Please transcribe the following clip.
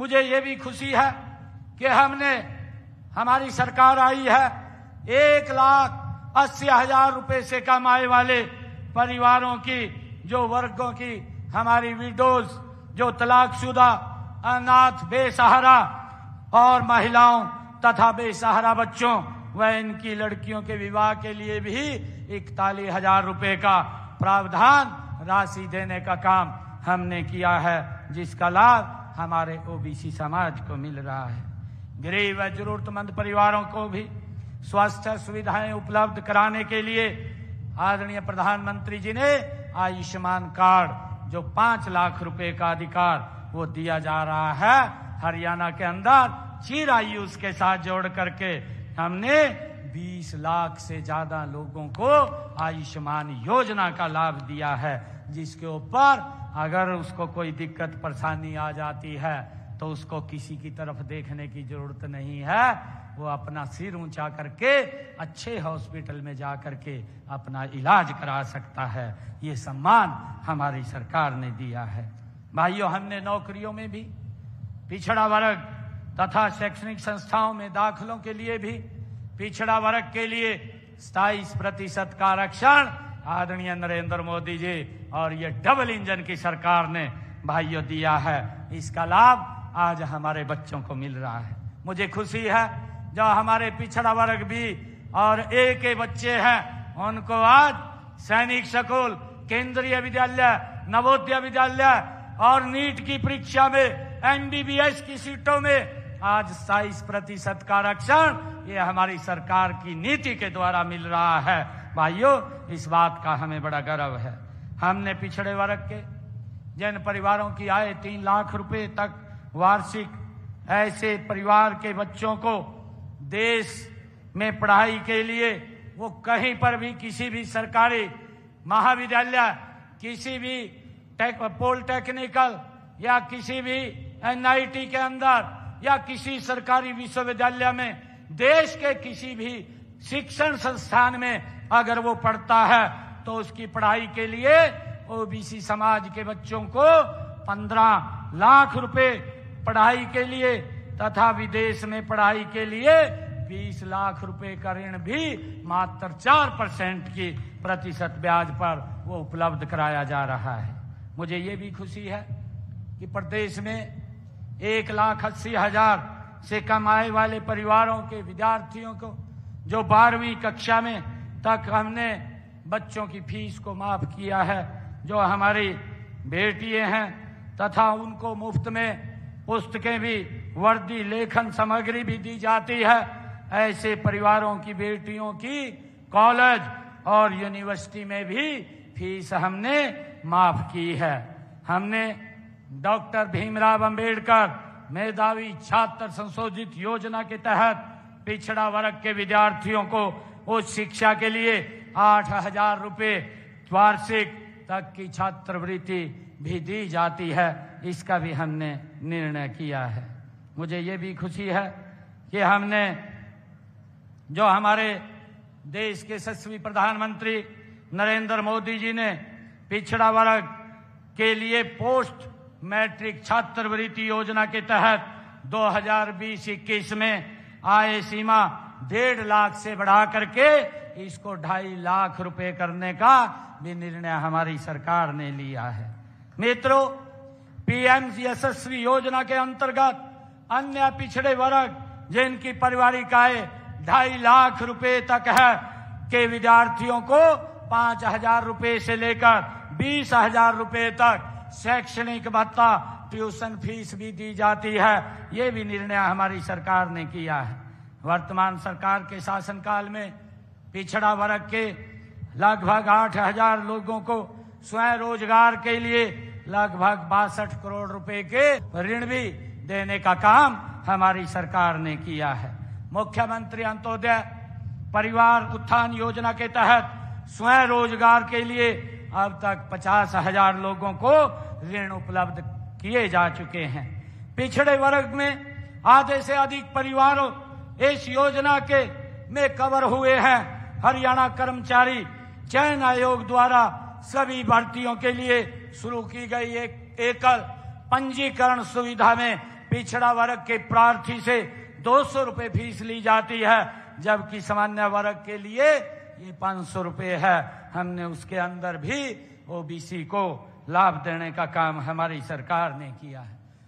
मुझे ये भी खुशी है कि हमारी सरकार आई है 1,80,000 रुपए से कम आय वाले परिवारों की, जो वर्गों की हमारी विडोज, जो तलाकशुदा, अनाथ, बेसहारा और महिलाओं तथा बेसहारा बच्चों व इनकी लड़कियों के विवाह के लिए भी 41,000 रुपए का प्रावधान राशि देने का काम हमने किया है, जिसका लाभ हमारे ओबीसी समाज को मिल रहा है। गरीब व जरूरतमंद परिवारों को भी स्वास्थ्य सुविधाएं उपलब्ध कराने के लिए आदरणीय प्रधानमंत्री जी ने आयुष्मान कार्ड, जो 5 लाख रुपए का अधिकार वो दिया जा रहा है, हरियाणा के अंदर चिरायुष के साथ जोड़ करके हमने 20 लाख से ज्यादा लोगों को आयुष्मान योजना का लाभ दिया है, जिसके ऊपर अगर उसको कोई दिक्कत परेशानी आ जाती है तो उसको किसी की तरफ देखने की जरूरत नहीं है, वो अपना सिर ऊंचा करके अच्छे हॉस्पिटल में जा करके अपना इलाज करा सकता है। ये सम्मान हमारी सरकार ने दिया है। भाइयों, हमने नौकरियों में भी पिछड़ा वर्ग तथा शैक्षणिक संस्थाओं में दाखिलों के लिए भी पिछड़ा वर्ग के लिए 27% का आरक्षण आदरणीय नरेंद्र मोदी जी और ये डबल इंजन की सरकार ने भाइयों दिया है। इसका लाभ आज हमारे बच्चों को मिल रहा है। मुझे खुशी है जो हमारे पिछड़ा वर्ग भी और ए के बच्चे हैं, उनको आज सैनिक स्कूल, केंद्रीय विद्यालय, नवोदय विद्यालय और नीट की परीक्षा में, एमबीबीएस की सीटों में आज 27% का आरक्षण ये हमारी सरकार की नीति के द्वारा मिल रहा है। भाइयों, इस बात का हमें बड़ा गर्व है। हमने पिछड़े वर्ग के जिन परिवारों की आय 3 लाख रुपए तक वार्षिक, ऐसे परिवार के बच्चों को देश में पढ़ाई के लिए वो कहीं पर भी किसी भी सरकारी महाविद्यालय, किसी भी पॉलिटेक्निकल या किसी भी एनआईटी के अंदर या किसी सरकारी विश्वविद्यालय में, देश के किसी भी शिक्षण संस्थान में अगर वो पढ़ता है तो उसकी पढ़ाई के लिए ओबीसी समाज के बच्चों को 15 लाख रुपए पढ़ाई के लिए तथा विदेश में पढ़ाई के लिए 20 लाख रुपए का ऋण भी मात्र 4% की प्रतिशत ब्याज पर वो उपलब्ध कराया जा रहा है। मुझे ये भी खुशी है कि प्रदेश में 1,80,000 से कम आय वाले परिवारों के विद्यार्थियों को जो 12वीं कक्षा में तक हमने बच्चों की फीस को माफ किया है, जो हमारी बेटियां हैं तथा उनको मुफ्त में पुस्तकें भी, वर्दी, लेखन सामग्री भी दी जाती है। ऐसे परिवारों की बेटियों की कॉलेज और यूनिवर्सिटी में भी फीस हमने माफ की है। हमने डॉक्टर भीमराव अंबेडकर मेधावी छात्र संशोधित योजना के तहत पिछड़ा वर्ग के विद्यार्थियों को उच्च शिक्षा के लिए 8,000 रुपए वार्षिक तक की छात्रवृत्ति भी दी जाती है। इसका भी हमने निर्णय किया है। मुझे ये भी खुशी है कि हमने, जो हमारे देश के यशस्वी प्रधानमंत्री नरेंद्र मोदी जी ने पिछड़ा वर्ग के लिए पोस्ट मैट्रिक छात्रवृत्ति योजना के तहत 2020-21 में आय सीमा 1.5 लाख से बढ़ा करके इसको 2.5 लाख रुपए करने का भी निर्णय हमारी सरकार ने लिया है। मित्रों, पीएम यशस्वी योजना के अंतर्गत अन्य पिछड़े वर्ग जिनकी पारिवारिक आय 2.5 लाख रुपए तक है के विद्यार्थियों को 5,000 रुपए से लेकर 20,000 रुपए तक शैक्षणिक भत्ता, ट्यूशन फीस भी दी जाती है। ये भी निर्णय हमारी सरकार ने किया है। वर्तमान सरकार के शासनकाल में पिछड़ा वर्ग के लगभग 8,000 लोगों को स्वयं रोजगार के लिए लगभग 62 करोड़ रुपए के ऋण भी देने का काम हमारी सरकार ने किया है। मुख्यमंत्री अंत्योदय परिवार उत्थान योजना के तहत स्वयं रोजगार के लिए अब तक 50,000 लोगों को ऋण उपलब्ध किए जा चुके हैं। पिछड़े वर्ग में आधे से अधिक परिवारों इस योजना के में कवर हुए हैं। हरियाणा कर्मचारी चयन आयोग द्वारा सभी भर्तियों के लिए शुरू की गई एक एकल पंजीकरण सुविधा में पिछड़ा वर्ग के प्रार्थी से 200 रुपए फीस ली जाती है, जबकि सामान्य वर्ग के लिए ये 500 रुपए है। हमने उसके अंदर भी ओबीसी को लाभ देने का काम हमारी सरकार ने किया है।